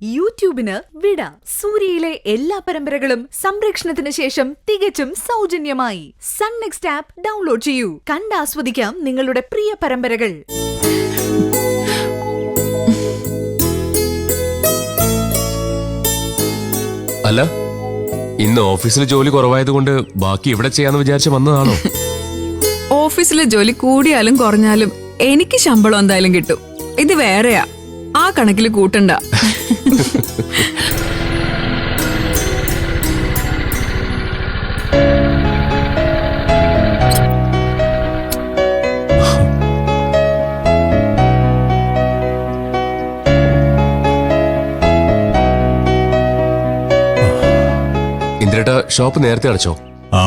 യൂട്യൂബിന് വിട. സൂര്യയിലെ എല്ലാ പരമ്പരകളും സംരക്ഷണത്തിന് ശേഷം തികച്ചും സൗജന്യമായി സൺ നെക്സ്റ്റ് ആപ്പ് ഡൗൺലോഡ് ചെയ്യൂ. കണ്ടാസ്വദിക്കാം നിങ്ങളുടെ പ്രിയ പരമ്പരകൾ. അല്ല, ഇന്ന് ഓഫീസിൽ ജോലി കുറവായതുകൊണ്ട് ബാക്കി ഇവിടെ ചെയ്യാന്ന് വിചാരിച്ച് വന്നതാണോ? ഓഫീസിലെ ജോലി കൂടിയാലും കുറഞ്ഞാലും എനിക്ക് ശമ്പളം എന്തായാലും കിട്ടും. ഇത് വേറെയാ, ആ കണക്കിൽ കൂട്ടണ്ട. ഇന്ദ്രേട്ട, ഷോപ്പ് നേരത്തെ അടച്ചോ? ആ,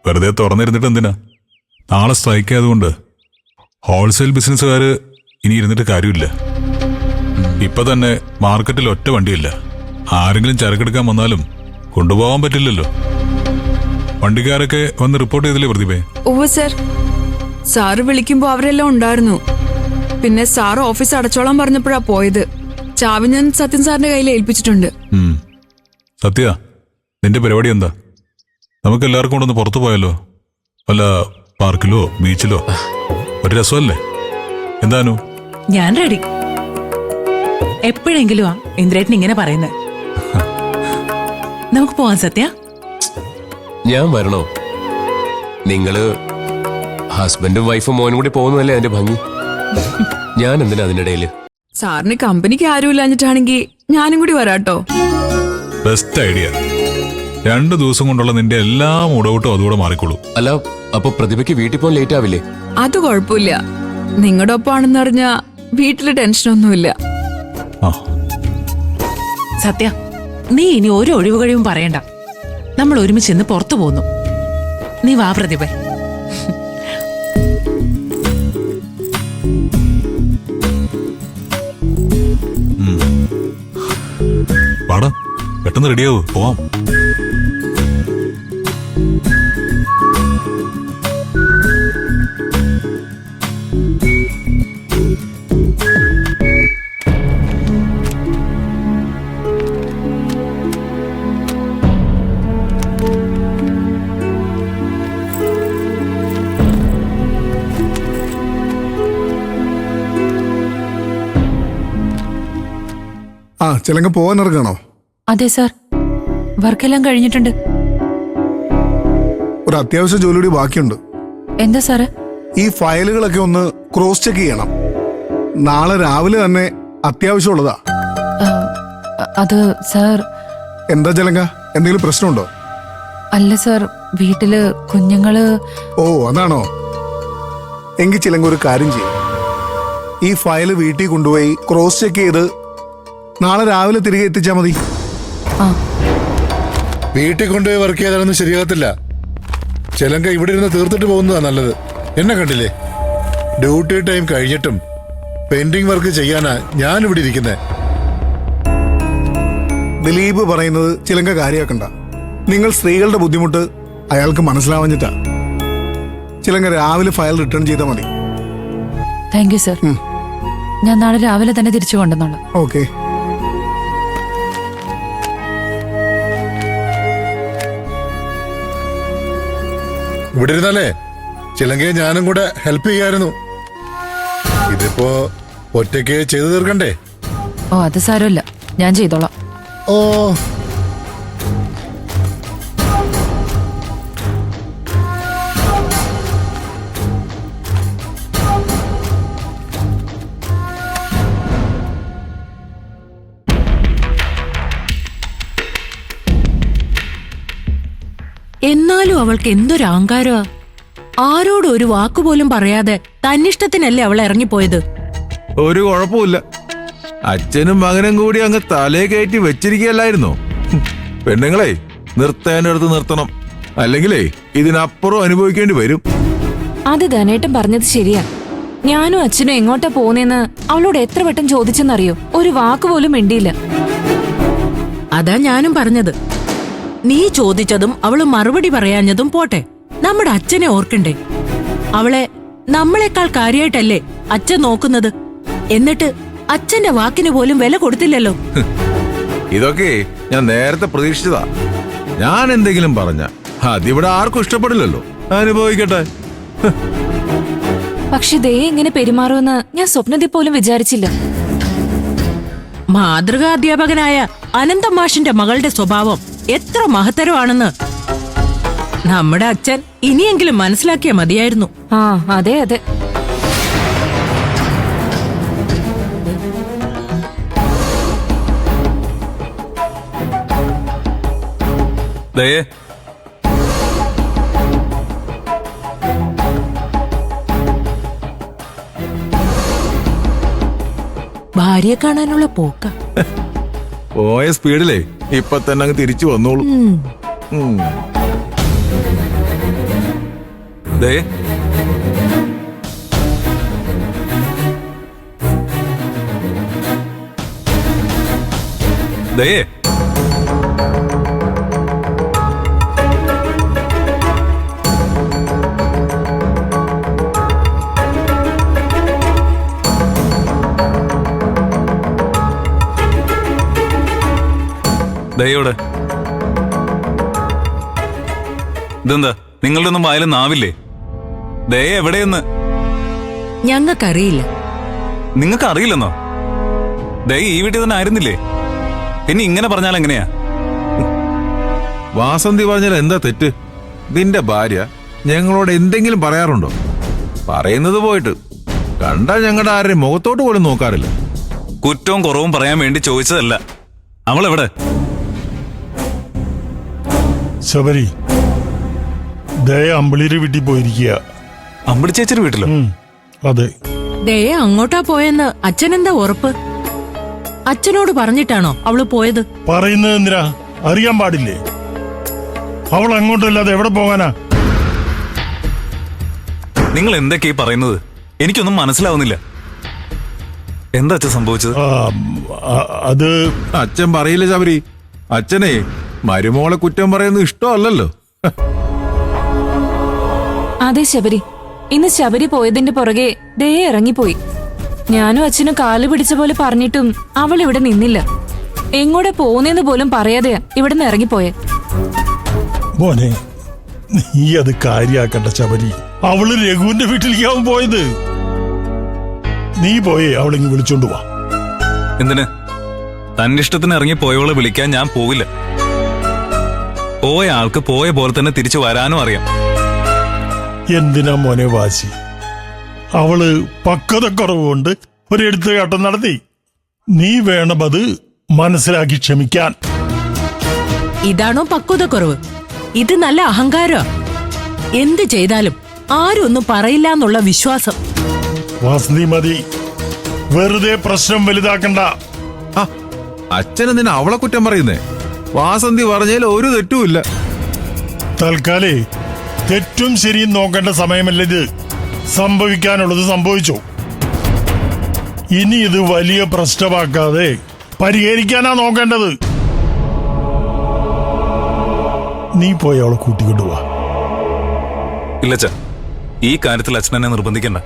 വെറുതെ തുറന്നിരുന്നിട്ട് എന്തിനാ? നാളെ സ്ട്രൈക്ക് ആയതുകൊണ്ട് ഹോൾസെയിൽ ബിസിനസ്സുകാര് ഇനി ഇരുന്നിട്ട് കാര്യമില്ല. ഇപ്പൊ തന്നെ മാർക്കറ്റിൽ ഒറ്റ വണ്ടിയില്ല. ആരെങ്കിലും ചരക്കെടുക്കാൻ വന്നാലും കൊണ്ടുപോകാൻ പറ്റില്ലല്ലോ. വണ്ടിക്കാരൊക്കെ വന്ന് റിപ്പോർട്ട് ചെയ്തില്ലേ പ്രതിഭേ? ഓ സർ, സാറ് വിളിക്കുമ്പോ അവരെല്ലാം ഉണ്ടായിരുന്നു. പിന്നെ സാറ് ഓഫീസ് അടച്ചോളാൻ പറഞ്ഞപ്പോഴാ പോയത്. ചാവി ഞാൻ സത്യൻ സാറിന്റെ കയ്യിൽ ഏൽപ്പിച്ചിട്ടുണ്ട്. സത്യ, നിന്റെ പരിപാടി എന്താ? നമുക്ക് എല്ലാവർക്കും കൊണ്ടൊന്ന് പുറത്തു പോയാലോ? വല്ല പാർക്കിലോ ബീച്ചിലോ? ഒരു രസമല്ലേ? എന്താനു? ഞാൻ റെഡി. എപ്പോഴെങ്കിലും ഇന്ദ്രേട്ടൻ ഇങ്ങനെ പറയുന്നത്. നമുക്ക് പോവാൻ സത്യ. ഞാൻ വരണോ? നിങ്ങള് ഹസ്ബൻഡും വൈഫും മോനും കൂടി പോകുന്നതല്ലേ അതിന്റെ ഭംഗി. ഞാൻ എന്തിനാ അതിനിടയില്? സാറിന് കമ്പനിക്ക് ആരും ഇല്ലാഞ്ഞിട്ടാണെങ്കിൽ ഞാനും കൂടി വരാട്ടോ. Best idea. 2 ദിവസം കൊണ്ടുള്ള നിന്റെ എല്ലാ മൂടൗട്ടും അതുകൂടെ മാറിക്കോളൂ. അല്ല, അപ്പൊ പ്രതിഭയ്ക്ക് വീട്ടിൽ പോകാൻ ലേറ്റ് ആവില്ലേ? അത് കുഴപ്പമില്ല. നിങ്ങളുടെ ഒപ്പാണെന്ന് അറിഞ്ഞാ വീട്ടില് ടെൻഷനൊന്നുമില്ല. സത്യ, നീ ഇനി ഒരു ഒഴിവ് കഴിവും പറയണ്ട. നമ്മൾ ഒരുമിച്ച് ഇന്ന് പുറത്തു പോന്നു. നീ വാ പ്രതിഭ. പാടാ, പെട്ടെന്ന് റെഡിയാവൂ, പോവാം. ചിലങ്ക പോവാൻ ഇറങ്ങണോ? അതെ സാർ, വർക്കെല്ലാം കഴിഞ്ഞിട്ടുണ്ട്. ഒരു അത്യാവശ്യ ജോലി കൂടി ബാക്കിയുണ്ട്. എന്താ സാറ്? ഈ ഫയലുകളൊക്കെ ഒന്ന് ക്രോസ് ചെക്ക് ചെയ്യണം. നാളെ രാവിലെ തന്നെ അത്യാവശ്യമുള്ളതാ. അത് സാർ. എന്താ ചിലങ്ക, എന്തെങ്കിലും പ്രശ്നമുണ്ടോ? അല്ല സാർ, വീട്ടില് കുഞ്ഞുങ്ങള്. ഓ, അതാണോ? എങ്കിൽ ചിലങ്ക ഒരു കാര്യം ചെയ്യും. ഈ ഫയല് വീട്ടിൽ കൊണ്ടുപോയി ക്രോസ് ചെക്ക് ചെയ്ത് നാളെ രാവിലെ തിരികെ എത്തിച്ചാ മതി. വീട്ടിൽ കൊണ്ടുപോയി വർക്ക് ചെയ്താലൊന്നും ശരിയാകത്തില്ല. ചിലങ്ക ഇവിടെ ഇരുന്ന് തീർത്തിട്ട് പോകുന്നതാ നല്ലത്. എന്നെ കണ്ടില്ലേ, ഡ്യൂട്ടി ടൈം കഴിഞ്ഞിട്ടും പെയിന്റിംഗ് വർക്ക് ചെയ്യാനാ ഞാൻ ഇവിടെ ഇരിക്കുന്നത്. ദിലീപ് പറയുന്നത് ചിലങ്ക കാര്യമാക്കണ്ട. നിങ്ങൾ സ്ത്രീകളുടെ ബുദ്ധിമുട്ട് അയാൾക്ക് മനസ്സിലാവാഞ്ഞിട്ടാ. ചിലങ്ക രാവിലെ ഫയൽ റിട്ടേൺ ചെയ്താൽ മതി. Thank you sir. ഞാൻ നാളെ രാവിലെ തന്നെ തിരിച്ചു കൊണ്ടുവന്നോളാം. ഓക്കെ. ഇവിടെ ഇരുന്നാലേ ചിലങ്കയെ ഞാനും കൂടെ ഹെൽപ്പ് ചെയ്യായിരുന്നു. ഇതിപ്പോ ഒറ്റയ്ക്ക് ചെയ്തു തീർക്കണ്ടേ? ഓ, അത് സാരമില്ല, ഞാൻ ചെയ്തോളാം. ഓ, എന്നാലും അവൾക്ക് എന്തൊരു അഹങ്കാരമാ. ആരോടും ഒരു വാക്കുപോലും പറയാതെ തന്നിഷ്ടത്തിനല്ലേ അവൾ ഇറങ്ങിപ്പോയത്. ഒരു കുഴപ്പമില്ല, അച്ഛനും മകനും കൂടി അങ്ങ് തലേ കയറ്റി വെച്ചിരിക്കുകയല്ലായിരുന്നോ? പെണ്ണുങ്ങളെ നിർത്തേണ്ടടുത്ത് നിർത്തണം, അല്ലെങ്കിലേ ഇതിനപ്പുറം അനുഭവിക്കേണ്ടി വരും. അത് ധനേട്ടൻ പറഞ്ഞത് ശരിയാ. ഞാനും അച്ഛനും എങ്ങോട്ടാ പോന്നേന്ന് അവളോട് എത്ര വട്ടം ചോദിച്ചെന്നറിയോ? ഒരു വാക്കുപോലും മിണ്ടിയില്ല. അതാ ഞാനും പറഞ്ഞത്. നീ ചോദിച്ചതും അവള് മറുപടി പറയാഞ്ഞതും പോട്ടെ, നമ്മുടെ അച്ഛനെ ഓർക്കണ്ടേ? അവളെ നമ്മളെക്കാൾ കാര്യമായിട്ടല്ലേ അച്ഛൻ നോക്കുന്നത്. എന്നിട്ട് അച്ഛന്റെ വാക്കിന് പോലും വില കൊടുത്തില്ലല്ലോ. ഇതൊക്കെ ഞാൻ നേരത്തെ പ്രതീക്ഷിച്ചതാ. ഞാൻ എന്തെങ്കിലും പറഞ്ഞ അതിവിടെ ആർക്കും ഇഷ്ടപ്പെടില്ലല്ലോ. അനുഭവിക്കട്ടെ. പക്ഷെ ദേ ഇങ്ങനെ പെരുമാറുമെന്ന് ഞാൻ സ്വപ്നത്തിൽ പോലും വിചാരിച്ചില്ല. മാതൃകാ അധ്യാപകനായ അനന്തം മാഷിന്റെ മകളുടെ സ്വഭാവം എത്ര മഹത്തരമാണെന്ന് നമ്മുടെ അച്ഛൻ ഇനിയെങ്കിലും മനസ്സിലാക്കിയാ മതിയായിരുന്നു. ആ അതെ അതെ. ദയേ, ഭാര്യയെ കാണാനുള്ള പോക്ക. പോയ സ്പീഡിലേ ഇപ്പൊ തന്നെ അങ്ങ് തിരിച്ചു വന്നോളൂ. ദയേ, ദയേ, ദയോടെ ഇതെന്താ നിങ്ങളുടെ ഒന്നും വായിലും നാവില്ലേ? ദയ എവിടെയെന്ന് ഞങ്ങൾക്കറിയില്ല. നിങ്ങൾക്ക് അറിയില്ലെന്നോ? ദയ ഈ വീട്ടിൽ തന്നെ ആയിരുന്നില്ലേ? പിന്നെ ഇങ്ങനെ പറഞ്ഞാൽ എങ്ങനെയാ? വാസന്തി പറഞ്ഞാൽ എന്താ തെറ്റ്? നിന്റെ ഭാര്യ ഞങ്ങളോട് എന്തെങ്കിലും പറയാറുണ്ടോ? പറയുന്നത് പോയിട്ട് കണ്ടാൽ ഞങ്ങളുടെ ആരുടെയും മുഖത്തോട്ട് പോലും നോക്കാറില്ല. കുറ്റവും കുറവും പറയാൻ വേണ്ടി ചോദിച്ചതല്ല. അവളെവിടെ? ശബരി, ദയ അമ്പിളിയുടെ വീട്ടിൽ പോയിരിക്കുക. അമ്പിളി ചേച്ചിയുടെ വീട്ടിലോ? അതെ. ദയ അങ്ങോട്ടാ പോയെന്ന് അച്ഛനെന്താ ഉറപ്പ്? അച്ഛനോട് പറഞ്ഞിട്ടാണോ അവള് പോയത്? പറയുന്നത് എന്തിനാ? അറിയാൻ പാടില്ലേ? അവൾ അങ്ങോട്ടല്ലാതെ എവിടെ പോകാനാ? നിങ്ങൾ എന്തൊക്കെയാ പറയുന്നത്? എനിക്കൊന്നും മനസ്സിലാവുന്നില്ല. എന്താ അച്ഛൻ സംഭവിച്ചത്? അത് അച്ഛൻ പറയില്ല ശബരി. അച്ഛനെ മരുമോളെ കുറ്റം പറയുന്നത് ഇഷ്ടമല്ലല്ലോ. അതെ ശബരി, ഇന്ന് ശബരി പോയതിന്റെ പുറകെ ദയ ഇറങ്ങിപ്പോയി. ഞാനും അച്ഛനും കാല് പിടിച്ച പോലെ പറഞ്ഞിട്ടും അവൾ ഇവിടെ നിന്നില്ല. എങ്ങോടെ പോന്നെന്ന് പോലും പറയാതെയാ ഇവിടെ നിന്ന് ഇറങ്ങിപ്പോയെ. മോനെ, നീ അത് കാര്യാക്കണ്ട ശബരി. അവള് രഘുവിന്റെ വീട്ടിലേക്കാവും പോയത്. നീ പോയേ അവളിങ്ങ് വിളിച്ചോണ്ട് വാ. എന്തിന്? തന്റെ ഇഷ്ടത്തിന് ഇറങ്ങി പോയവളെ വിളിക്കാൻ ഞാൻ പോവില്ല. പോയ ആൾക്ക് പോയ പോലെ തന്നെ തിരിച്ചു വരാനും അറിയാം. എന്തിനാ മോനെ വാശി? അവള് പക്വതക്കുറവുകൊണ്ട് ഒരെടുത്തുകാട്ടം നടത്തി. നീ വേണം അത് മനസ്സിലാക്കി ക്ഷമിക്കാൻ. ഇതാണോ പക്വതക്കുറവ്? ഇത് നല്ല അഹങ്കാരമാ. എന്ത് ചെയ്താലും ആരും ഒന്നും പറയില്ല എന്നുള്ള വിശ്വാസം. വാസന്തി മതി, വെറുതെ പ്രശ്നം വലുതാക്കണ്ട. അച്ഛനെന്തിനാ അവളെ കുറ്റം പറയുന്നേ? വാസന്തി പറഞ്ഞതിൽ ഒരു തെറ്റുമില്ല. തൽക്കാലേ തെറ്റും ശരിയും നോക്കേണ്ട സമയമല്ല ഇത്. സംഭവിക്കാനുള്ളത് സംഭവിച്ചു. ഇനി ഇത് വലിയ പ്രശ്നമാക്കാതെ പരിഹരിക്കാനാ നോക്കേണ്ടത്. നീ പോയി അവളെ കൂട്ടിക്കൊണ്ടുപോവാ. ഇല്ലച്ച, ഈ കാര്യത്തിൽ അച്ഛൻ എന്നെ നിർബന്ധിക്കണ്ട.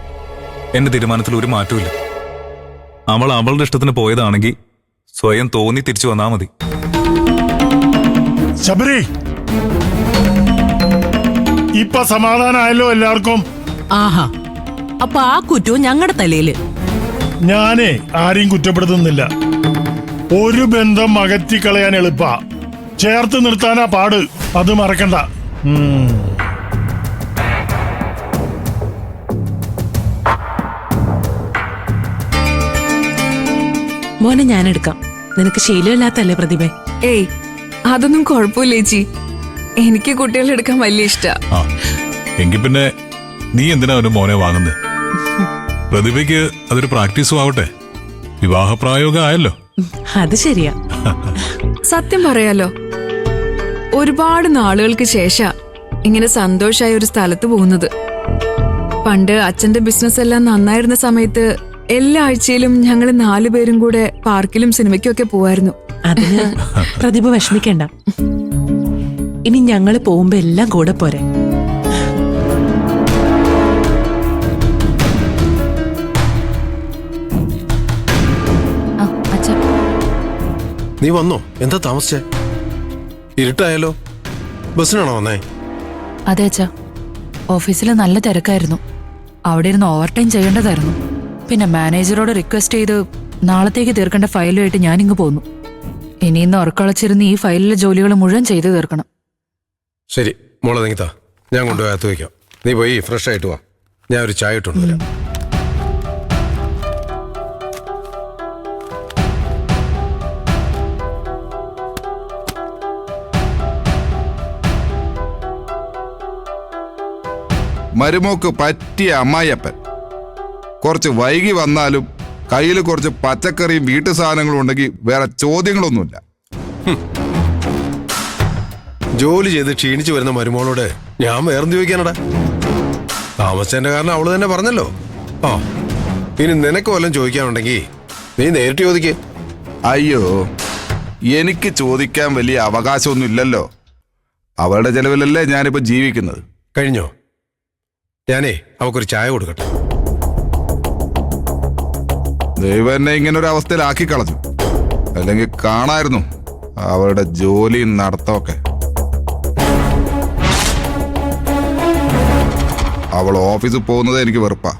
എന്റെ തീരുമാനത്തിൽ ഒരു മാറ്റമില്ല. അവൾ അവളുടെ ഇഷ്ടത്തിന് പോയതാണെങ്കിൽ സ്വയം തോന്നി തിരിച്ചു വന്നാ മതി. ശബരി, ഇപ്പൊ സമാധാനമായല്ലോ എല്ലാവർക്കും? ആഹാ, അപ്പൊ ആ കുറ്റവും ഞങ്ങളുടെ തലയില്. ഞാനേ ആരെയും കുറ്റപ്പെടുത്തുന്നില്ല. ഒരു ബന്ധം അകറ്റിക്കളയാൻ എളുപ്പാ, ചേർത്ത് നിർത്താനാ പാട്. അത് മറക്കണ്ട. മോനെ ഞാൻ എടുക്കാം. നിനക്ക് ശീലമില്ലാത്തല്ലേ പ്രതിഭ? ഏയ്, അതൊന്നും കുഴപ്പമില്ല ചേച്ചി. എനിക്ക് കുട്ടികളെ എടുക്കാൻ വലിയ ഇഷ്ടാ. എങ്കിൽ പിന്നെ നീ എന്തിനാ ഒരു മോനെ വാങ്ങുന്നത്? പ്രതിഭയ്ക്ക് അതൊരു പ്രാക്ടീസും ആവട്ടെ. വിവാഹപ്രായോഗം ആയല്ലോ. അത് ശരിയാ. സത്യം പറയാലോ, ഒരുപാട് നാളുകൾക്ക് ശേഷം ഇങ്ങനെ സന്തോഷായ ഒരു സ്ഥലത്ത് പോകുന്നത്. പണ്ട് അച്ഛന്റെ ബിസിനസ് എല്ലാം നന്നായിരുന്ന സമയത്ത് എല്ലാ ആഴ്ചയിലും ഞങ്ങൾ 4 പേരും കൂടെ പാർക്കിലും സിനിമയ്ക്കും ഒക്കെ പോവായിരുന്നു. അതിന് പ്രതിഭ വിഷമിക്കണ്ട. ഇനി ഞങ്ങള് പോകുമ്പോ എല്ലാം കൂടെ പോരെ. നീ വന്നോ? എന്താ താമസിച്ചേ? ഇരുട്ടായാലോ? ബസ്സിനാണോ വന്നേ? അതെ അച്ഛാ, ഓഫീസിൽ നല്ല തിരക്കായിരുന്നു. അവിടെ ഇരുന്ന് ഓവർ ടൈം ചെയ്യേണ്ടതായിരുന്നു. പിന്നെ മാനേജറോട് റിക്വസ്റ്റ് ചെയ്ത് നാളത്തേക്ക് തീർക്കേണ്ട ഫയലുമായിട്ട് ഞാനിങ്ങ് പോന്നു. ഇനി ഇന്ന് ഉറക്കളച്ചിരുന്ന് ഈ ഫയലിലെ ജോലികൾ മുഴുവൻ ചെയ്തു തീർക്കണം. ശരി മോളെ, നീത്താ, ഞാൻ കൊണ്ടുപോയി അകത്ത് വയ്ക്കാം. നീ പോയി ഫ്രഷ് ആയിട്ട് വാ, ഞാൻ ഒരു ചായ ഇട്ടുകൊണ്ട് വരാം. മരുമോക്ക് പറ്റിയ അമ്മായിയപ്പൻ. കുറച്ച് വൈകി വന്നാലും കയ്യിൽ കുറച്ച് പച്ചക്കറിയും വീട്ടു സാധനങ്ങളും ഉണ്ടെങ്കിൽ വേറെ ചോദ്യങ്ങളൊന്നുമില്ല. ജോലി ചെയ്ത് ക്ഷീണിച്ചു വരുന്ന മരുമോളോട് ഞാൻ വേറെന്ത് ചോദിക്കാനടാ? താമസിച്ചതിന്റെ കാരണം അവള് തന്നെ പറഞ്ഞല്ലോ. ആ, ഇനി നിനക്ക് വല്ലതും ചോദിക്കാനുണ്ടെങ്കിൽ നീ നേരിട്ട് ചോദിക്കേ. അയ്യോ, എനിക്ക് ചോദിക്കാൻ വലിയ അവകാശമൊന്നും ഇല്ലല്ലോ. അവളുടെ ചെലവിലല്ലേ ഞാനിപ്പോ ജീവിക്കുന്നത്. കഴിഞ്ഞോ? ഞാനേ അവക്കൊരു ചായ കൊടുക്കട്ടെ. ദൈവം എന്നെ ഇങ്ങനൊരു അവസ്ഥയിലാക്കി കളഞ്ഞു. അല്ലെങ്കിൽ കാണായിരുന്നു അവളുടെ ജോലിയും നടത്തമൊക്കെ. അവൾ ഓഫീസിൽ പോകുന്നത് എനിക്ക് വെറുപ്പാ.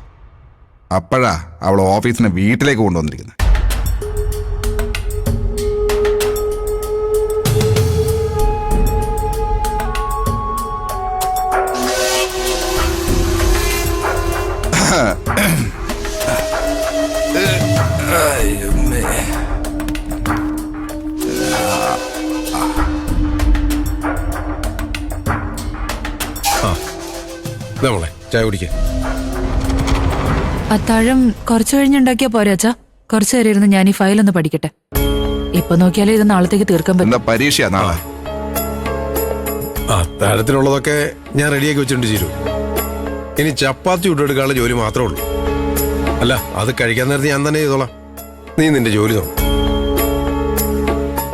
അപ്പോഴാ അവൾ ഓഫീസിനെ വീട്ടിലേക്ക് കൊണ്ടുവന്നിരിക്കുന്നത്. മോളെ ചായ കുടിക്കേ. അത്താഴം കുറച്ചു കഴിഞ്ഞുണ്ടാക്കിയാ പോരെ അച്ഛാ? കുറച്ചു നേരം ഇരുന്ന് ഞാൻ ഈ ഫയലൊന്ന് പഠിക്കട്ടെ. ഇപ്പൊ നോക്കിയാലേ ഇത് നാളത്തേക്ക് തീർക്കാൻ പറ്റും. പരീക്ഷ നാളെ. അത്താഴത്തിനുള്ളതൊക്കെ ഞാൻ റെഡിയാക്കി വെച്ചിട്ടുണ്ട് ചേരൂ. ഇനി ചപ്പാത്തി ചുട്ടെടുക്കാനുള്ള ജോലി മാത്രമേ ഉള്ളൂ. അല്ല, അത് കഴിക്കാൻ നേരത്തെ ഞാൻ തന്നെ ചെയ്തോളാം. നീ നിന്റെ ജോലി നോക്കും.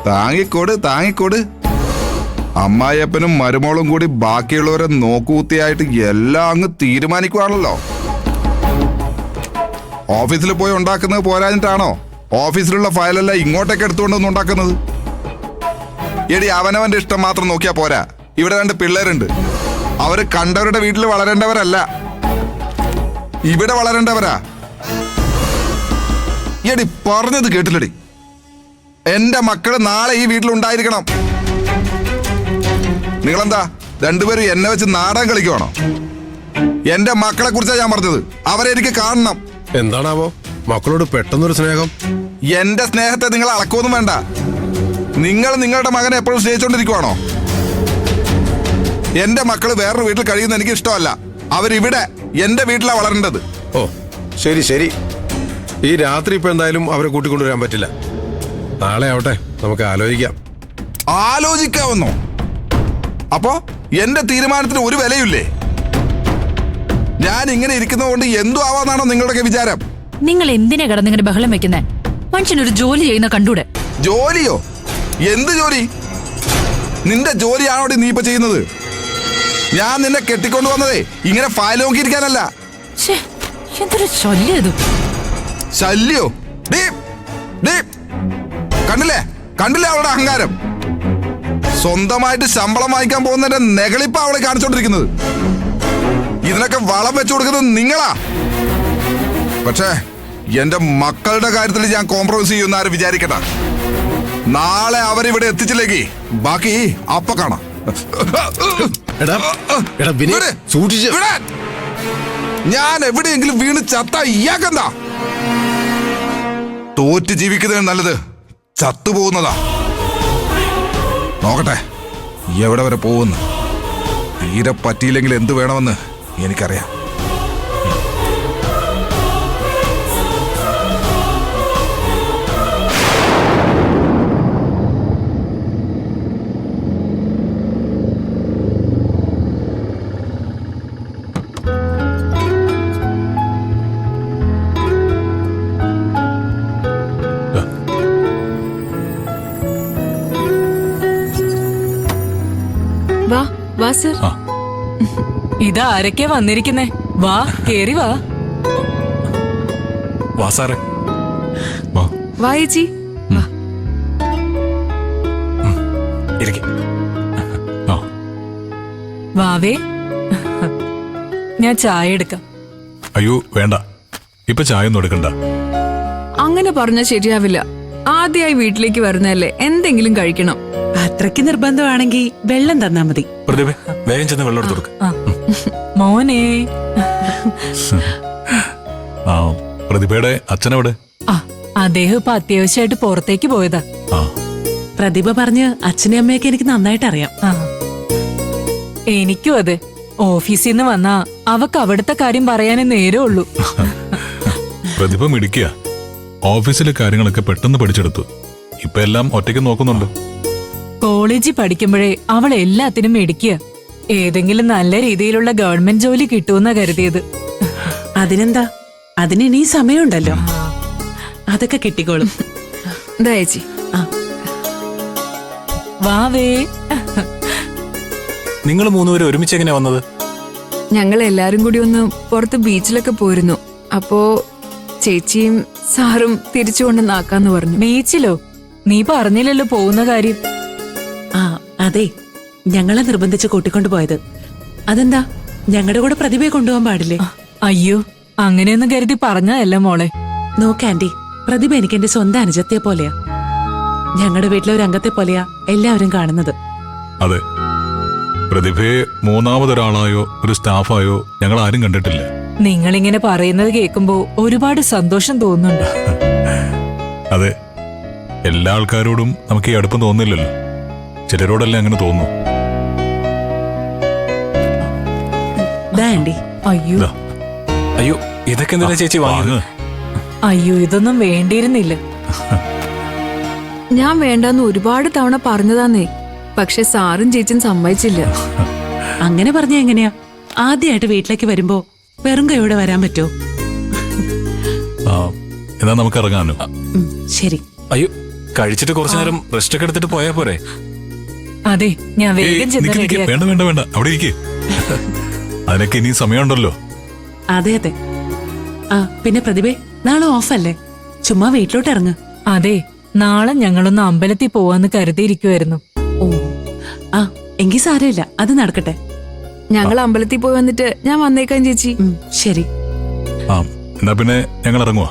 താങ്ങിക്കോട്. അമ്മായിയപ്പനും മരുമോളും കൂടി ബാക്കിയുള്ളവരെ നോക്കുകുത്തിയായിട്ട് എല്ലാം അങ്ങ് തീരുമാനിക്കുവാണല്ലോ. ഓഫീസിൽ പോയി ഉണ്ടാക്കുന്നത് പോരാഞ്ഞിട്ടാണോ ഓഫീസിലുള്ള ഫയലെല്ലാം ഇങ്ങോട്ടേക്ക് എടുത്തുകൊണ്ടൊന്നും ഉണ്ടാക്കുന്നത്? എടി, അവനവന്റെ ഇഷ്ടം മാത്രം നോക്കിയാ പോരാ. ഇവിടെ 2 പിള്ളേരുണ്ട്. അവര് കണ്ടവരുടെ വീട്ടിൽ വളരേണ്ടവരല്ല, ഇവിടെ വളരേണ്ടവരാ. എടി, പറഞ്ഞത് കേട്ടില്ലടി. എന്റെ മക്കള് നാളെ ഈ വീട്ടിലുണ്ടായിരിക്കണം. നിങ്ങളെന്താ രണ്ടുപേരും എന്നെ വെച്ച് നാടകം കളിക്കുവാണോ? എന്റെ മക്കളെ കുറിച്ചാണ് ഞാൻ പറഞ്ഞത്. അവരെ എനിക്ക് കാണണം. എന്താണാവോ മക്കളോട് പെട്ടെന്നൊരു സ്നേഹം? എന്റെ സ്നേഹത്തെ നിങ്ങൾ അളക്കൊന്നും വേണ്ട. നിങ്ങൾ നിങ്ങളുടെ മകനെ എപ്പോഴും സ്നേഹിച്ചോണ്ടിരിക്കുവാണോ? എന്റെ മക്കള് വേറൊരു വീട്ടിൽ കഴിയുന്ന എനിക്ക് ഇഷ്ടമല്ല. അവരിവിടെ എന്റെ വീട്ടിലാണ് വളരേണ്ടത്. ഓ, ശരി. ഈ രാത്രി ഇപ്പൊ എന്തായാലും അവരെ കൂട്ടിക്കൊണ്ടുവരാൻ പറ്റില്ല. നാളെ ആവട്ടെ, നമുക്ക് ആലോചിക്കാം. ആലോചിക്കാമെന്നോ? അപ്പോ എന്റെ തീരുമാനത്തിന് ഒരു വിലയില്ലേ? ഞാൻ ഇങ്ങനെ ഇരിക്കുന്നതുകൊണ്ട് എന്തു ആവാന്നാണോ നിങ്ങളുടെയൊക്കെ വിചാരം? നിങ്ങൾ എന്തിനാ കിടന്നിങ്ങനെ ബഹളം വെക്കുന്നേ? മനുഷ്യനൊരു ജോലി ചെയ്യുന്ന കണ്ടൂടെ? ജോലിയോ? എന്ത് ജോലി? നിന്റെ ജോലിയാണോടി നീ ഇപ്പൊ ചെയ്യുന്നത്? ഞാൻ നിന്നെ കെട്ടിക്കൊണ്ടു വന്നതേ ഇങ്ങനെ ഫയൽ നോക്കിയിരിക്കാനല്ല. എന്തൊരു ശല്യം ഇത്! ശല്യോ? കണ്ടില്ലേ അവളുടെ അഹങ്കാരം? സ്വന്തമായിട്ട് ശമ്പളം വാങ്ങിക്കാൻ പോകുന്നതിന്റെ നെകളിപ്പ അവളെ കാണിച്ചോണ്ടിരിക്കുന്നത്. ഇതിനൊക്കെ വളം വെച്ചു കൊടുക്കുന്നത് നിങ്ങളാ. പക്ഷേ എന്റെ മക്കളുടെ കാര്യത്തിൽ ഞാൻ കോംപ്രമൈസ് ചെയ്യുന്ന ആരും വിചാരിക്കട്ടെ. നാളെ അവരിവിടെ എത്തിച്ചില്ലെങ്കിൽ ബാക്കി അപ്പ കാണാം. ഞാൻ എവിടെയെങ്കിലും വീണ് ചത്ത ഇയാക്കെന്താ? തോറ്റ് ജീവിക്കുന്നതിന് നല്ലത് ചത്തുപോകുന്നതാ. നോക്കട്ടെ എവിടെ വരെ പോകുന്നു. തീരെ പറ്റിയില്ലെങ്കിൽ എന്ത് വേണമെന്ന് എനിക്കറിയാം. വാ സർ. ഇതാ ആരൊക്കെ വന്നിരിക്കുന്നേ? വാ, കേറി വാ. വാ സാറേ. വാ ചേച്ചി. ഇരിക്കും. ആ വാവേ ഞാൻ ചായ എടുക്കാം. അയ്യോ വേണ്ട, ഇപ്പൊ ചായ ഒന്നും എടുക്കണ്ട. അങ്ങനെ പറഞ്ഞാൽ ശരിയാവില്ല. ആദ്യമായി വീട്ടിലേക്ക് വരുന്നതല്ലേ, എന്തെങ്കിലും കഴിക്കണം. അത്രയ്ക്ക് നിർബന്ധമാണെങ്കിൽ വെള്ളം തന്നാ മതി. പ്രതിഭ വേഗം ചെന്ന് വെള്ളം എടുത്തു കൊടുക്ക. മോനെ. ആ പ്രതിഭയുടെ അച്ഛനെവിടെ? അദ്ദേഹം ഇപ്പൊ അത്യാവശ്യമായിട്ട് പുറത്തേക്ക് പോയതാ. ആ പ്രതിഭ പറഞ്ഞ് അച്ഛനെ അമ്മയൊക്കെ എനിക്ക് നന്നായിട്ട് അറിയാം. എനിക്കും അതെ. ഓഫീസിൽ നിന്ന് വന്നാ അവക്ക് അവിടുത്തെ കാര്യം പറയാനേ നേരമുള്ളൂ. പ്രതിഭ മിടിക്കുക. ഓഫീസിലെ കാര്യങ്ങളൊക്കെ പെട്ടെന്ന് പഠിച്ചെടുത്തു. ഇപ്പൊ എല്ലാം ഒറ്റയ്ക്ക് നോക്കുന്നുണ്ട്. കോളേജിൽ പഠിക്കുമ്പോഴേ അവൾ എല്ലാത്തിനും മേടിക്കുക. ഏതെങ്കിലും നല്ല രീതിയിലുള്ള ഗവൺമെന്റ് ജോലി കിട്ടുമെന്നാ കരുതിയത്. അതിനെന്താ, അതിന് ഇനി സമയമുണ്ടല്ലോ. അതൊക്കെ കിട്ടിക്കോളും. ദയച്ചി വാവേ. നിങ്ങൾ മൂന്നുപേരും ഒരുമിച്ച് എങ്ങനെയാ വന്നത്? ഞങ്ങൾ എല്ലാരും കൂടി ഒന്ന് പുറത്ത് ബീച്ചിലൊക്കെ പോയിരുന്നു. അപ്പോ ചേച്ചിയും സാറും തിരിച്ചു കൊണ്ടുവന്നാക്കാന്ന് പറഞ്ഞു. ബീച്ചിലോ? നീ പറഞ്ഞില്ലല്ലോ പോകുന്ന കാര്യം. അതെ, ഞങ്ങളെ നിർബന്ധിച്ച് കൂട്ടിക്കൊണ്ടു പോയത്. അതെന്താ, ഞങ്ങളുടെ കൂടെ പ്രതിഭയെ കൊണ്ടുപോകാൻ പാടില്ലേ? അയ്യോ, അങ്ങനെയൊന്നും കരുതി പറഞ്ഞതല്ല മോളെ. നോക്ക് ആന്റി, പ്രതിഭ എനിക്ക് എന്റെ സ്വന്തം അനുജത്തെ പോലെയാ. ഞങ്ങളുടെ വീട്ടിലെ ഒരു അംഗത്തെ പോലെയാ എല്ലാവരും കാണുന്നത്. അതെ, പ്രതിഭയെ മൂന്നാമതൊരാളായോ ഒരു സ്റ്റാഫായോ ഞങ്ങൾ ആരും കണ്ടിട്ടില്ല. നിങ്ങളിങ്ങനെ പറയുന്നത് കേൾക്കുമ്പോ ഒരുപാട് സന്തോഷം തോന്നുന്നുണ്ട്. അതെ, എല്ലാ ആൾക്കാരോടും നമുക്ക് ഈ അടുപ്പം തോന്നില്ലല്ലോ. ചിലരോടല്ലേ അങ്ങനെ തോന്നുന്നു. ആന്റി. അയ്യോ അയ്യോ, ഇതൊക്കെ എന്തിനാ ചേച്ചി വാങ്ങുന്നത്? അയ്യോ, ഇതൊന്നും വേണ്ടിയിരുന്നില്ല. ഞാൻ വേണ്ടെന്ന് ഒരുപാട് തവണ പറഞ്ഞതാന്നേ, പക്ഷെ സാറും ചേച്ചിയും സമ്മതിച്ചില്ല. അങ്ങനെ പറഞ്ഞ എങ്ങനെയാ? ആദ്യമായിട്ട് വീട്ടിലേക്ക് വരുമ്പോ വെറും കൈയോടെ വരാൻ പറ്റോ? എന്നാ നമുക്ക് ഇറങ്ങാനോ? ശരി. അയ്യോ, കഴിച്ചിട്ട് കുറച്ചു നേരം റെസ്റ്റ് ഒക്കെ എടുത്തിട്ട് പോയാ പോരെ? അതെ, ഞാൻ വേഗം ചെന്ന് റെഡിയാക്കാം. വേണ്ട വേണ്ട വേണ്ട, അവിടെ ഇരിക്കേ. അതിനൊക്കെ ഇനി സമയമുണ്ടല്ലോ. അതെ അതെ. പിന്നെ പ്രതിഭേ, നാളെ ഓഫല്ലേ? ചുമ്മാ വീട്ടിലോട്ട് ഇറങ്ങ്. അതെ, നാളെ ഞങ്ങളൊന്ന് അമ്പലത്തിൽ പോവാന്ന് കരുതിയിരിക്കുവായിരുന്നു. ഓ, എങ്കിൽ സാരമില്ല, അത് നടക്കട്ടെ. ഞങ്ങൾ അമ്പലത്തിൽ പോയി വന്നിട്ട് ഞാൻ വന്നേക്കാം ചേച്ചി. ശരി. എന്നാ പിന്നെ ഞങ്ങൾ ഇറങ്ങുവാ.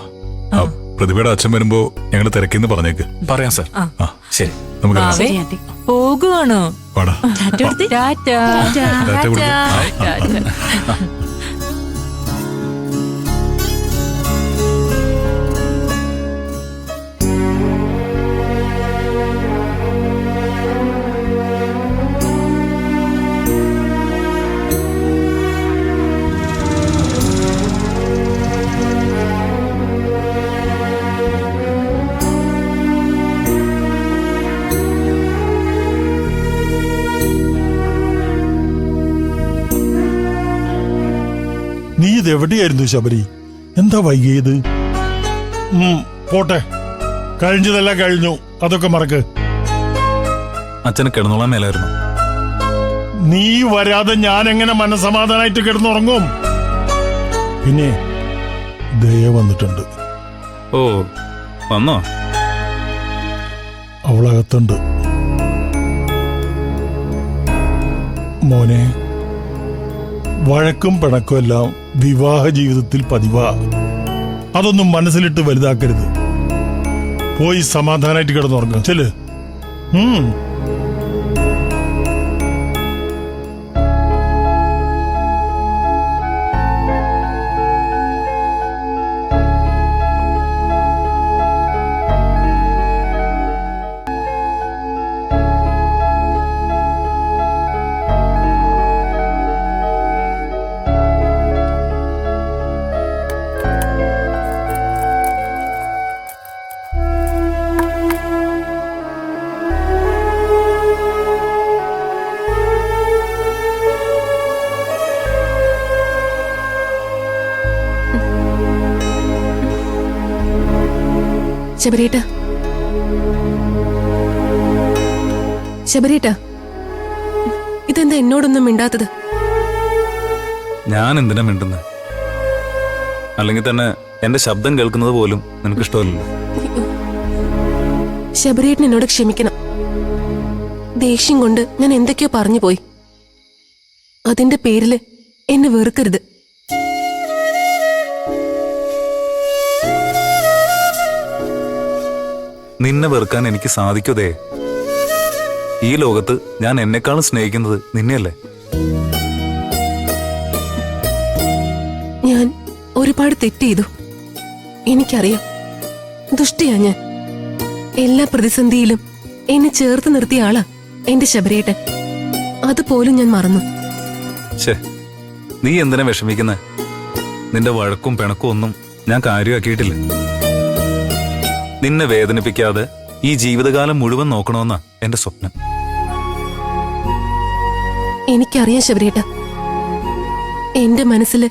പ്രതിഭയുടെ അച്ഛൻ വരുമ്പോ ഞങ്ങൾ തിരക്കിന്ന് പറഞ്ഞേക്ക്. പറയാം സാർ. ശരി, നമുക്ക് വാവേ, പോകുവാണോ? വാടാ. ടാറ്റാ. ടാറ്റ കൊടുക്ക്. നീ ഇതെവിടെയായിരുന്നു ശബരി? എന്താ വൈകിയത്? പോട്ടെ, കഴിഞ്ഞതെല്ലാം കഴിഞ്ഞു, അതൊക്കെ മറക്ക്. അച്ഛന് കിടന്നോളാൻ മേലായിരുന്നു. നീ വരാതെ ഞാൻ എങ്ങനെ മനസമാധാനായിട്ട് കിടന്നുറങ്ങും? പിന്നെ ദയ വന്നിട്ടുണ്ട്. ഓ, വന്നോ? അവളകത്തുണ്ട്. മോനെ, വഴക്കും പിണക്കും എല്ലാം വിവാഹ ജീവിതത്തിൽ പതിവാ. അതൊന്നും മനസ്സിലിട്ട് വലുതാക്കരുത്. പോയി സമാധാനായിട്ട് കിടന്നുറങ്ങുക. ചെല്. ശബരീട്ട, ശബരീട്ട, ഇതെന്താ എന്നോടൊന്നും മിണ്ടാത്തത്? ഞാൻ എന്തിനാ മിണ്ടുന്നത്? അല്ലെങ്കിൽ തന്നെ എന്റെ ശബ്ദം കേൾക്കുന്നത് പോലും നിനക്ക് ഇഷ്ടമല്ലല്ലോ. ശബരീട്ടൻ എന്നോട് ക്ഷമിക്കണം. ദേഷ്യം കൊണ്ട് ഞാൻ എന്തൊക്കെയോ പറഞ്ഞു പോയി. അതിന്റെ പേരില് എന്നെ വെറുക്കരുത്. നിന്നെ വെറുക്കാൻ എനിക്ക് സാധിക്കുതേ. ഈ ലോകത്ത് ഞാൻ എന്നെക്കാളും സ്നേഹിക്കുന്നത് നിന്നെയല്ലേ. ഞാൻ ഒരുപാട് തെറ്റ് ചെയ്തു. എനിക്കറിയാം, ദുഷ്ടയാ ഞാൻ. എല്ലാ പ്രതിസന്ധിയിലും എന്നെ ചേർത്ത് നിർത്തിയ ആളാ എന്റെ ശബരിയേട്ടൻ. അതുപോലും ഞാൻ മറന്നു. ഛേ, നീ എന്തിനാ വിഷമിക്കുന്നെ? നിന്റെ വഴക്കും പിണക്കും ഒന്നും ഞാൻ കാര്യമാക്കിയിട്ടില്ല. നിന്നെ വേദനിപ്പിക്കാതെ ഈ ജീവിതകാലം മുഴുവൻ നോക്കണമെന്നാ എന്റെ സ്വപ്നം. എനിക്കറിയാം ശബരിയേട്ട, എന്റെ മനസ്സിൽ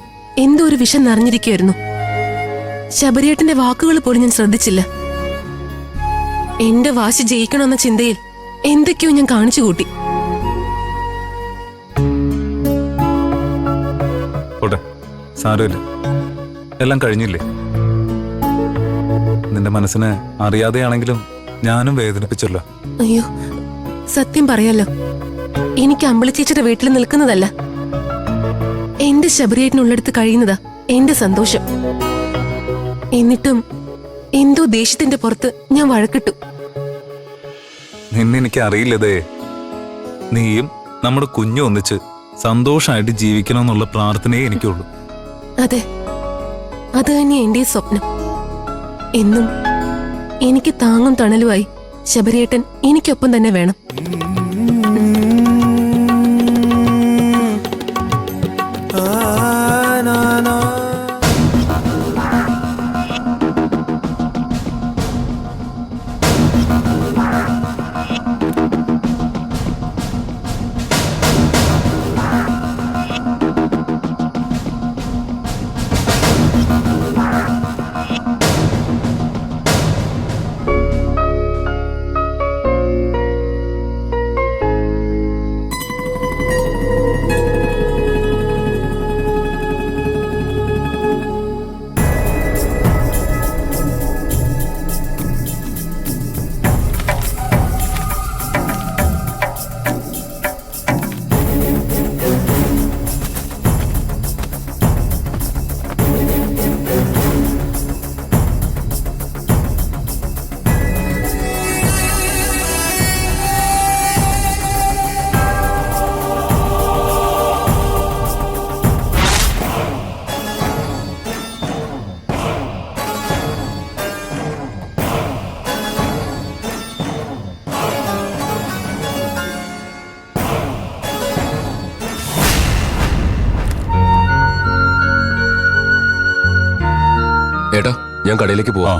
എന്തോ ഒരു വിഷം നിറഞ്ഞിരിക്കുമായിരുന്നു. ശബരിയേട്ടന്റെ വാക്കുകൾ പോലും ഞാൻ ശ്രദ്ധിച്ചില്ല. എന്റെ വാശി ജയിക്കണമെന്ന ചിന്തയിൽ എന്തൊക്കെയോ ഞാൻ കാണിച്ചു കൂട്ടി. ഓട്ടെ, സാരമില്ല, എല്ലാം കഴിഞ്ഞില്ലേ. നിന്റെ മനസ്സിനെ അറിയാതെയാണെങ്കിലും ഞാനും വേദനിപ്പിച്ചല്ലോ. അയ്യോ, സത്യം പറയാലോ, എനിക്ക് അമ്പളിച്ചേച്ചിയുടെ വീട്ടിൽ നിൽക്കുന്നതല്ല, എന്റെ ശബരിയേട്ടനുള്ളടുത്ത് കഴിയുന്നതാ എന്റെ സന്തോഷം. എന്നിട്ടും എന്തോ ദേഷ്യത്തിന്റെ പുറത്ത് ഞാൻ വഴക്കിട്ടു. നിന്നെ എനിക്ക് അറിയില്ലതേ. നീയും നമ്മുടെ കുഞ്ഞും ഒന്നിച്ച് സന്തോഷമായിട്ട് ജീവിക്കണമെന്നുള്ള പ്രാർത്ഥനയെ എനിക്കുള്ളൂ. അതെ, അത് തന്നെ എന്റെ സ്വപ്നം. എന്നും എനിക്ക് താങ്ങും തണലുമായി ശബരിയേട്ടൻ എനിക്കൊപ്പം തന്നെ വേണം. ഏട്ടാ, ഞാൻ കടയിലേക്ക് പോവാ.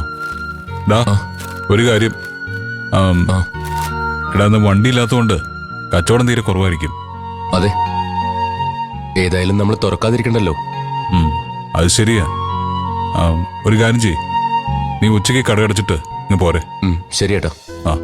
ഒരു കാര്യം, എടാ, വണ്ടി ഇല്ലാത്തതുകൊണ്ട് കച്ചവടം തീരെ കുറവായിരിക്കും. അതെ, ഏതായാലും നമ്മൾ തുറക്കാതിരിക്കണ്ടല്ലോ. അത് ശരിയാ. ഒരു കാര്യം ചെയ്യ്, നീ ഉച്ചയ്ക്ക് കടയടച്ചിട്ട് ഇങ്ങ് പോരെ. ശരി ഏട്ടാ. ആ,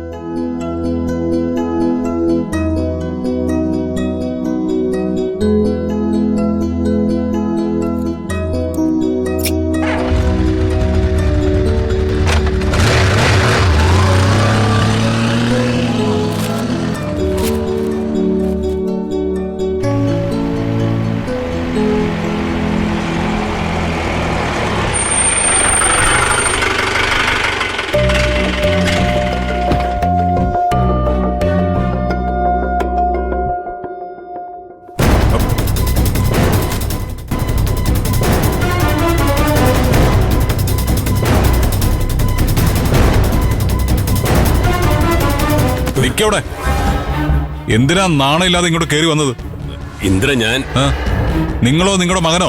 നിക്കവിടെ. എന്തിനാ നാണയില്ലാതെ ഇങ്ങോട്ട് കയറി വന്നത്? ഇന്ദ്ര, ഞാൻ നിങ്ങളോ നിങ്ങളുടെ മകനോ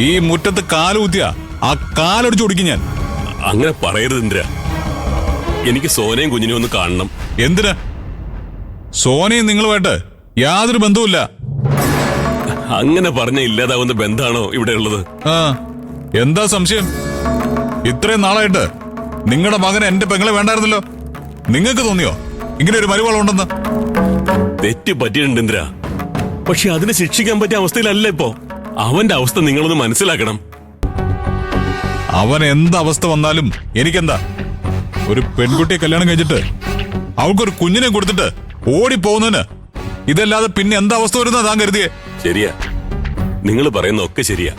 ഈ മുറ്റത്ത് കാലുകുത്തിയ ആ കാലൊടിച്ചു ഓടിക്കും ഞാൻ. അങ്ങനെ പറയരുത് ഇന്ദ്ര. എനിക്ക് സോനയും കുഞ്ഞിനെയും ഒന്ന് കാണണം. എന്തിനാ? സോനയും നിങ്ങളുമായിട്ട് യാതൊരു ബന്ധവുമില്ല. അങ്ങനെ പറഞ്ഞ ഇല്ലാതാവുന്ന ബന്ധാണോ ഇവിടെ ഉള്ളത്? എന്താ സംശയം? ഇത്രയും നാളായിട്ട് നിങ്ങളുടെ മകന് എന്റെ പെങ്ങളെ വേണ്ടായിരുന്നല്ലോ. നിങ്ങൾക്ക് തോന്നിയോ ഇങ്ങനെ ഒരു മരുവളുണ്ടെന്ന്? തെറ്റ് പറ്റിയിട്ടുണ്ട് ഇന്ദ്ര, പക്ഷെ അതിനെ ശിക്ഷിക്കാൻ പറ്റിയ അവസ്ഥയിലല്ല ഇപ്പോ. അവന്റെ അവസ്ഥ നിങ്ങളൊന്ന് മനസ്സിലാക്കണം. അവൻ എന്തവസ്ഥ വന്നാലും എനിക്കെന്താ? ഒരു പെൺകുട്ടിയെ കല്യാണം കഴിച്ചിട്ട് അവൾക്കൊരു കുഞ്ഞിനെ കൊടുത്തിട്ട് ഓടിപ്പോകുന്നതിന് ഇതല്ലാതെ പിന്നെ എന്താ അവസ്ഥ വരുന്ന താൻ കരുതിയേ? ശരിയാ, നിങ്ങൾ പറയുന്ന ഒക്കെ ശരിയാ.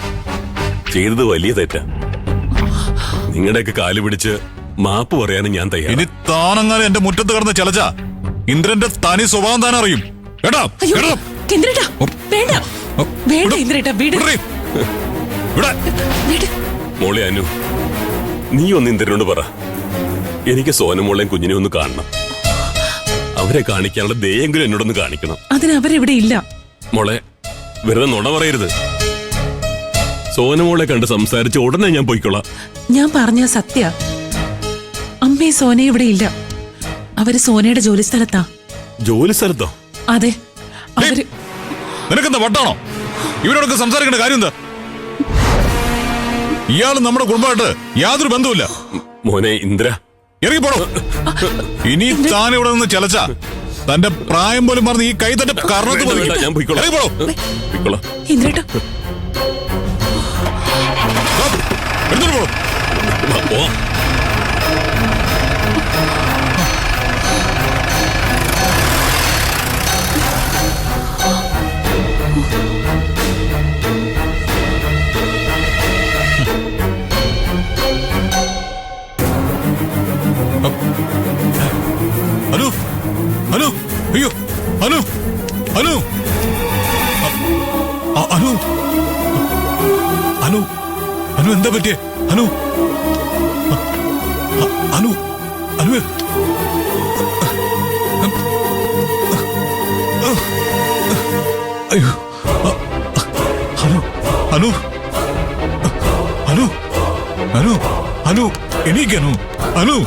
ചെയ്തത് വലിയ തെറ്റാ. നിങ്ങളുടെയൊക്കെ കാല് പിടിച്ച് മാപ്പ് പറയാനും ഞാൻ തയ്യാറാ. ഇനി താനങ്ങനെ എന്റെ മുറ്റത്ത് കിടന്ന് ചലച്ച ഇന്ദ്രന്റെ തനി സ്വഭാവം താൻ അറിയും കേട്ടോ. ഇന്ദ്രേട്ടാ, വേണ്ട വേണ്ട ഇന്ദ്രേട്ടാ, വീട് മോളെ അനു, നീ ഒന്ന് ഇന്ദ്രനോട് പറ, എനിക്ക് സോനമോളെയും കുഞ്ഞിനെ ഒന്ന് കാണണം. അവരെ കാണിക്കാനുള്ള ദയെങ്കിലും എന്നോടൊന്ന് കാണിക്കണം. അതിന് അവരെവിടെ ഇല്ല. മോളെ, വെറുതെ നുണ പറയരുത്. സോനമോളെ കണ്ട് സംസാരിച്ച് ഉടനെ ഞാൻ പോയിക്കൊള്ളാം. ഞാൻ പറഞ്ഞ സത്യ. അമ്മേ സോന ഇവിടെ ഇല്ല. അവര് സോനയുടെ ജോലി സ്ഥലത്താ. ജോലി സ്ഥലത്തോ? അതെ, അവര്. നിനക്കെന്താ വട്ടാണോ? ഇവരോടൊക്കെ സംസാരിക്കേണ്ട കാര്യം എന്താ? ഇയാള് നമ്മുടെ കുടുംബമായിട്ട് യാതൊരു ബന്ധവുമില്ല. മോനെ ഇന്ദ്ര, ഇറങ്ങിപ്പോടോ. ഇനി താൻ ഇവിടെ നിന്ന് ചലച്ച തന്റെ പ്രായം പോലും പറഞ്ഞ് ഈ കൈ തന്റെ കർണത്ത് ഞാൻ പോയിക്കോളാം. ഇന്ദ്രേട്ടാ, എടുത്തോളൂ. അനു, അനു, അയ്യോ, അനു, അനു, അനു, അനു, അനു, എന്താ പറ്റിയേ? അനു, അനു, അനു, അയ്യോ, അനു, അനു, അനു, അനു, അനു, എണീക്കനു, അനു.